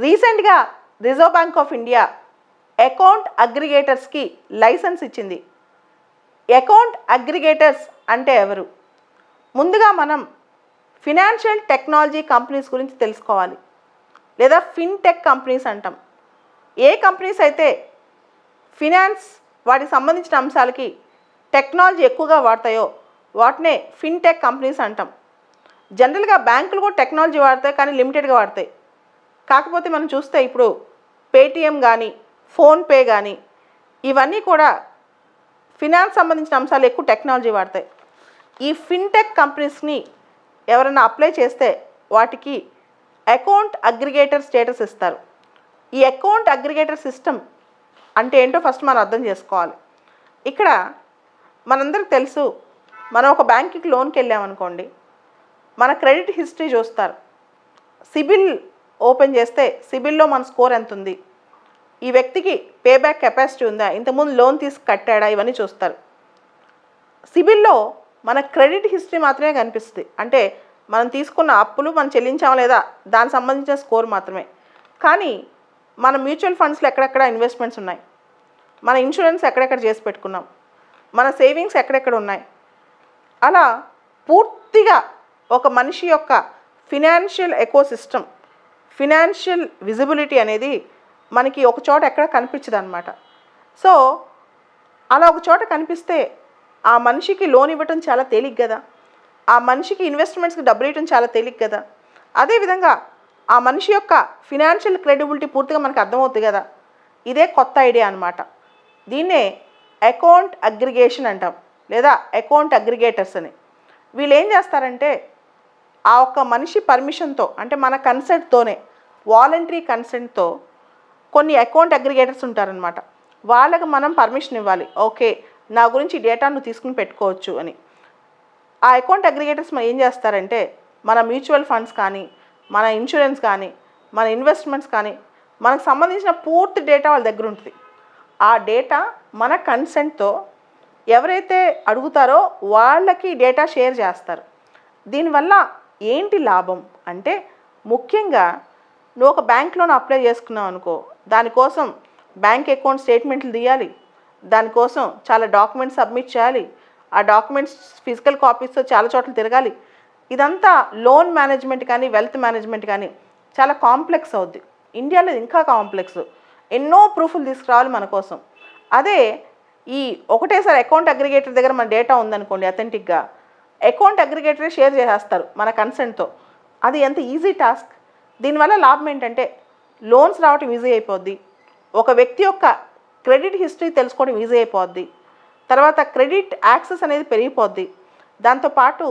రీసెంట్గా reserve bank of India account అగ్రిగేటర్స్కి license ఇచ్చింది. అకౌంట్ అగ్రిగేటర్స్ అంటే ఎవరు? ముందుగా మనం ఫినాన్షియల్ టెక్నాలజీ కంపెనీస్ గురించి తెలుసుకోవాలి, లేదా ఫిన్టెక్ కంపెనీస్ అంటాం. ఏ కంపెనీస్ అయితే ఫినాన్స్ వాటికి సంబంధించిన అంశాలకి టెక్నాలజీ ఎక్కువగా వాడతాయో వాటినే ఫిన్టెక్ కంపెనీస్ అంటాం. జనరల్గా బ్యాంకులు కూడా టెక్నాలజీ వాడతాయి, కానీ లిమిటెడ్గా వాడతాయి. కాకపోతే మనం చూస్తే ఇప్పుడు పేటిఎం కానీ ఫోన్పే కానీ ఇవన్నీ కూడా ఫినాన్స్ సంబంధించిన అంశాలు ఎక్కువ టెక్నాలజీ వాడతాయి. ఈ ఫిన్టెక్ కంపెనీస్ని ఎవరైనా అప్లై చేస్తే వాటికి అకౌంట్ అగ్రిగేటర్ స్టేటస్ ఇస్తారు. ఈ అకౌంట్ అగ్రిగేటర్ సిస్టమ్ అంటే ఏంటో ఫస్ట్ మనం అర్థం చేసుకోవాలి. ఇక్కడ మనందరికి తెలుసు, మనం ఒక బ్యాంకుకి లోన్కి వెళ్ళామనుకోండి, మన క్రెడిట్ హిస్టరీ చూస్తారు. సిబిల్ ఓపెన్ చేస్తే సిబిల్లో మన స్కోర్ ఎంత ఉంది, ఈ వ్యక్తికి పేబ్యాక్ కెపాసిటీ ఉందా, ఇంతకుముందు లోన్ తీసి కట్టాడా, ఇవన్నీ చూస్తారు. సిబిల్లో మన క్రెడిట్ హిస్టరీ మాత్రమే కనిపిస్తుంది. అంటే మనం తీసుకున్న అప్పులు మనం చెల్లించామా లేదా దానికి సంబంధించిన స్కోర్ మాత్రమే. కానీ మన మ్యూచువల్ ఫండ్స్లో ఎక్కడెక్కడ ఇన్వెస్ట్మెంట్స్ ఉన్నాయి, మన ఇన్సూరెన్స్ ఎక్కడెక్కడ చేసి పెట్టుకున్నాం, మన సేవింగ్స్ ఎక్కడెక్కడ ఉన్నాయి, అలా పూర్తిగా ఒక మనిషి యొక్క ఫినాన్షియల్ ఎకోసిస్టమ్, ఫినాన్షియల్ విజిబిలిటీ అనేది మనకి ఒక చోట ఎక్కడ కనిపించదు అనమాట. సో అలా ఒక చోట కనిపిస్తే ఆ మనిషికి లోన్ ఇవ్వటం చాలా తేలిక కదా, ఆ మనిషికి ఇన్వెస్ట్మెంట్స్కి డబ్బులు ఇవ్వటం చాలా తేలిక కదా. అదేవిధంగా ఆ మనిషి యొక్క ఫినాన్షియల్ క్రెడిబిలిటీ పూర్తిగా మనకు అర్థమవుతుంది కదా. ఇదే కొత్త ఐడియా అనమాట. దీన్నే అకౌంట్ అగ్రిగేషన్ అంటాం, లేదా అకౌంట్ అగ్రిగేటర్స్ అని. వీళ్ళు ఏం చేస్తారంటే ఆ ఒక్క మనిషి పర్మిషన్తో, అంటే మన కన్సెంట్తోనే, వాలంటరీ కన్సెంట్తో కొన్ని అకౌంట్ అగ్రిగేటర్స్ ఉంటారనమాట. వాళ్ళకి మనం పర్మిషన్ ఇవ్వాలి, ఓకే నా గురించి డేటా నువ్వు తీసుకుని పెట్టుకోవచ్చు అని. ఆ అకౌంట్ అగ్రిగేటర్స్ మనం ఏం చేస్తారంటే మన మ్యూచువల్ ఫండ్స్ కానీ, మన ఇన్సూరెన్స్ కానీ, మన ఇన్వెస్ట్మెంట్స్ కానీ, మనకు సంబంధించిన పూర్తి డేటా వాళ్ళ దగ్గర ఉంటుంది. ఆ డేటా మన కన్సెంట్తో ఎవరైతే అడుగుతారో వాళ్ళకి డేటా షేర్ చేస్తారు. దీనివల్ల ఏంటి లాభం అంటే, ముఖ్యంగా నువ్వు ఒక బ్యాంక్ లోన్ అప్లై చేసుకున్నావు అనుకో, దానికోసం బ్యాంక్ అకౌంట్ స్టేట్మెంట్లు తీయాలి, దానికోసం చాలా డాక్యుమెంట్స్ సబ్మిట్ చేయాలి, ఆ డాక్యుమెంట్స్ ఫిజికల్ కాపీస్తో చాలా చోట్ల తిరగాలి. ఇదంతా లోన్ మేనేజ్మెంట్ కానీ వెల్త్ మేనేజ్మెంట్ కానీ చాలా కాంప్లెక్స్ అవుద్ది. ఇండియాలో ఇంకా కాంప్లెక్స్, ఎన్నో ప్రూఫ్లు తీసుకురావాలి మన కోసం. అదే ఈ ఒకటేసారి అకౌంట్ అగ్రిగేటర్ దగ్గర మన డేటా ఉందనుకోండి, అథెంటిక్గా అకౌంట్ అగ్రిగేటరే షేర్ చేసేస్తారు మన కన్సెంట్తో. అది ఎంత ఈజీ టాస్క్. దీనివల్ల లాభం ఏంటంటే లోన్స్ రావటం ఈజీ అయిపోద్ది, ఒక వ్యక్తి యొక్క క్రెడిట్ హిస్టరీ తెలుసుకోవడం ఈజీ అయిపోద్ది, తర్వాత క్రెడిట్ యాక్సెస్ అనేది పెరిగిపోద్ది. దాంతోపాటు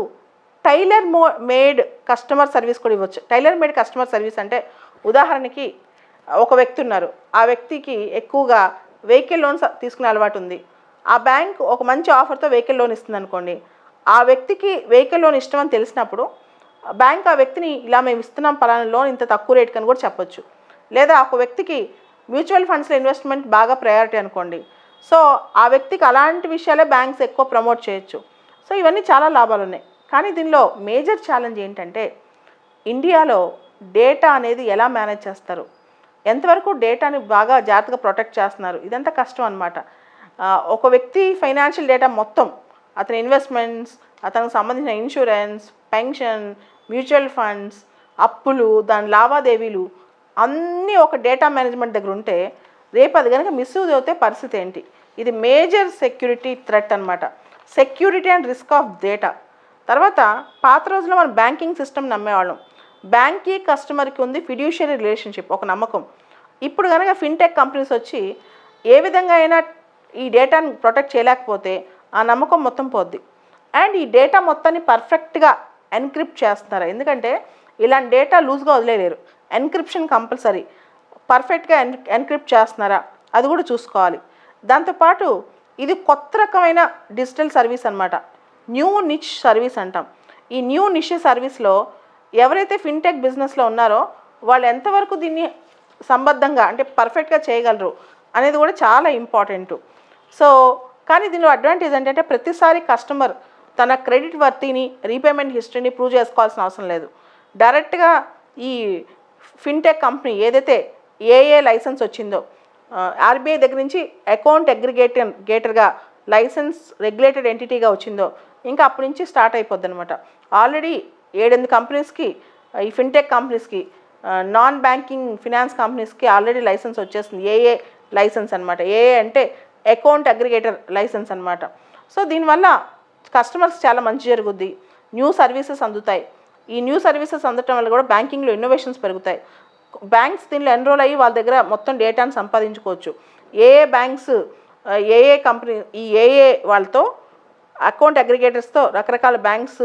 టైలర్ మేడ్ కస్టమర్ సర్వీస్ కూడా ఇవ్వచ్చు. టైలర్ మేడ్ కస్టమర్ సర్వీస్ అంటే ఉదాహరణకి ఒక వ్యక్తి ఉన్నారు, ఆ వ్యక్తికి ఎక్కువగా వెహికల్ లోన్స్ తీసుకునే అలవాటు ఉంది. ఆ బ్యాంక్ ఒక మంచి ఆఫర్తో వెహికల్ లోన్ ఇస్తుంది అనుకోండి, ఆ వ్యక్తికి వెహికల్ లోన్ ఇష్టం అని తెలిసినప్పుడు బ్యాంక్ ఆ వ్యక్తిని ఇలా మేము ఇస్తున్నాం పలానా లోన్ ఇంత తక్కువ రేట్ అని కూడా చెప్పొచ్చు. లేదా ఒక వ్యక్తికి మ్యూచువల్ ఫండ్స్లో ఇన్వెస్ట్మెంట్ బాగా ప్రయారిటీ అనుకోండి, సో ఆ వ్యక్తికి అలాంటి విషయాలే బ్యాంక్స్ ఎక్కువ ప్రమోట్ చేయొచ్చు. సో ఇవన్నీ చాలా లాభాలు ఉన్నాయి. కానీ దీనిలో మేజర్ ఛాలెంజ్ ఏంటంటే ఇండియాలో డేటా అనేది ఎలా మేనేజ్ చేస్తారు, ఎంతవరకు డేటాని బాగా జాగ్రత్తగా ప్రొటెక్ట్ చేస్తున్నారు, ఇదంతా కష్టం అనమాట. ఒక వ్యక్తి ఫైనాన్షియల్ డేటా మొత్తం, అతని ఇన్వెస్ట్మెంట్స్, అతనికి సంబంధించిన ఇన్సూరెన్స్, పెన్షన్, మ్యూచువల్ ఫండ్స్, అప్పులు, దాని లావాదేవీలు అన్నీ ఒక డేటా మేనేజ్మెంట్ దగ్గర ఉంటే రేపు అది కనుక మిస్యూజ్ అవుతే పరిస్థితి ఏంటి? ఇది మేజర్ సెక్యూరిటీ థ్రెట్ అనమాట. Security and risk of data. తర్వాత పాత రోజుల్లో మనం బ్యాంకింగ్ సిస్టమ్ నమ్మేవాళ్ళం. బ్యాంక్కి కస్టమర్కి ఉంది ఫిడ్యూషియరీ రిలేషన్షిప్, ఒక నమ్మకం. ఇప్పుడు కనుక ఫిన్టెక్ కంపెనీస్ వచ్చి ఏ విధంగా అయినా ఈ డేటాను ప్రొటెక్ట్ చేయలేకపోతే ఆ నమ్మకం మొత్తం పోద్ది. అండ్ ఈ డేటా మొత్తాన్ని పర్ఫెక్ట్గా ఎన్క్రిప్ట్ చేస్తున్నారు, ఎందుకంటే ఇలాంటి డేటా లూజ్గా వదిలేలేరు. Encryption compulsory. పర్ఫెక్ట్గా ఎన్క్రిప్ట్ చేస్తున్నారా అది కూడా చూసుకోవాలి. దాంతోపాటు ఇది కొత్త రకమైన డిజిటల్ సర్వీస్ అనమాట, న్యూ నిచ్ సర్వీస్ అంటాం. ఈ న్యూ నిచ్ సర్వీస్లో ఎవరైతే ఫిన్టెక్ బిజినెస్లో ఉన్నారో వాళ్ళు ఎంతవరకు దీన్ని సంబద్ధంగా అంటే పర్ఫెక్ట్గా చేయగలరు అనేది కూడా చాలా ఇంపార్టెంట్. సో కానీ దీనిలో అడ్వాంటేజ్ ఏంటంటే ప్రతిసారి కస్టమర్ తన క్రెడిట్ వర్తీని, రీపేమెంట్ హిస్టరీని ప్రూవ్ చేసుకోవాల్సిన అవసరం లేదు. డైరెక్ట్గా ఈ ఫిన్టెక్ కంపెనీ ఏదైతే లైసెన్స్ వచ్చిందో, ఆర్బీఐ దగ్గర నుంచి అకౌంట్ అగ్రిగేటర్గా లైసెన్స్ రెగ్యులేటెడ్ ఎంటిటీగా వచ్చిందో, ఇంకా అప్పటి నుంచి స్టార్ట్ అయిపోద్ది అనమాట. ఆల్రెడీ 7-8 కంపెనీస్కి, ఈ ఫిన్టెక్ కంపెనీస్కి, నాన్ బ్యాంకింగ్ ఫినాన్స్ కంపెనీస్కి ఆల్రెడీ లైసెన్స్ వచ్చేస్తుంది. లైసెన్స్ అనమాట. అంటే అకౌంట్ అగ్రిగేటర్ లైసెన్స్ అనమాట. సో దీనివల్ల కస్టమర్స్ చాలా మంచి జరుగుద్ది, న్యూ సర్వీసెస్ అందుతాయి. ఈ న్యూ సర్వీసెస్ అందటం వల్ల కూడా బ్యాంకింగ్లో ఇన్నోవేషన్స్ పెరుగుతాయి. బ్యాంక్స్ దీనిలో ఎన్రోల్ అయ్యి వాళ్ళ దగ్గర మొత్తం డేటాను సంపాదించుకోవచ్చు. బ్యాంక్స్, కంపెనీ, ఈ వాళ్ళతో, అకౌంట్ అగ్రిగేటర్స్తో రకరకాల బ్యాంక్స్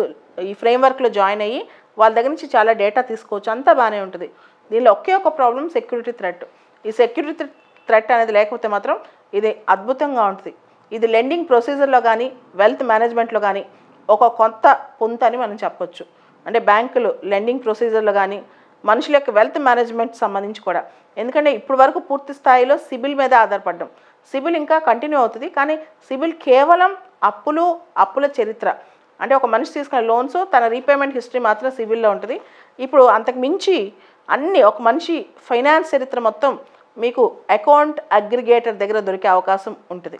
ఈ ఫ్రేమ్వర్క్లో జాయిన్ అయ్యి వాళ్ళ దగ్గర నుంచి చాలా డేటా తీసుకోవచ్చు. అంతా బాగానే ఉంటుంది. దీనిలో ఒకే ఒక ప్రాబ్లం సెక్యూరిటీ థ్రెట్. ఈ సెక్యూరిటీ థ్రెట్ అనేది లేకపోతే మాత్రం ఇది అద్భుతంగా ఉంటుంది. ఇది లెండింగ్ ప్రొసీజర్లో కానీ వెల్త్ మేనేజ్మెంట్లో కానీ ఒక కొత్త పుంత అని మనం చెప్పొచ్చు. అంటే బ్యాంకులు లెండింగ్ ప్రొసీజర్లో కానీ మనుషుల యొక్క వెల్త్ మేనేజ్మెంట్ సంబంధించి కూడా. ఎందుకంటే ఇప్పుడు వరకు పూర్తి స్థాయిలో సిబిల్ మీద ఆధారపడ్డాం. సిబిల్ ఇంకా కంటిన్యూ అవుతుంది, కానీ సిబిల్ కేవలం అప్పుల చరిత్ర. అంటే ఒక మనిషి తీసుకునే లోన్స్, తన రీపేమెంట్ హిస్టరీ మాత్రం సిబిల్లో ఉంటుంది. ఇప్పుడు అంతకు మించి అన్నీ, ఒక మనిషి ఫైనాన్స్ చరిత్ర మొత్తం మీకు అకౌంట్ అగ్రిగేటర్ దగ్గర దొరికే అవకాశం ఉంటుంది.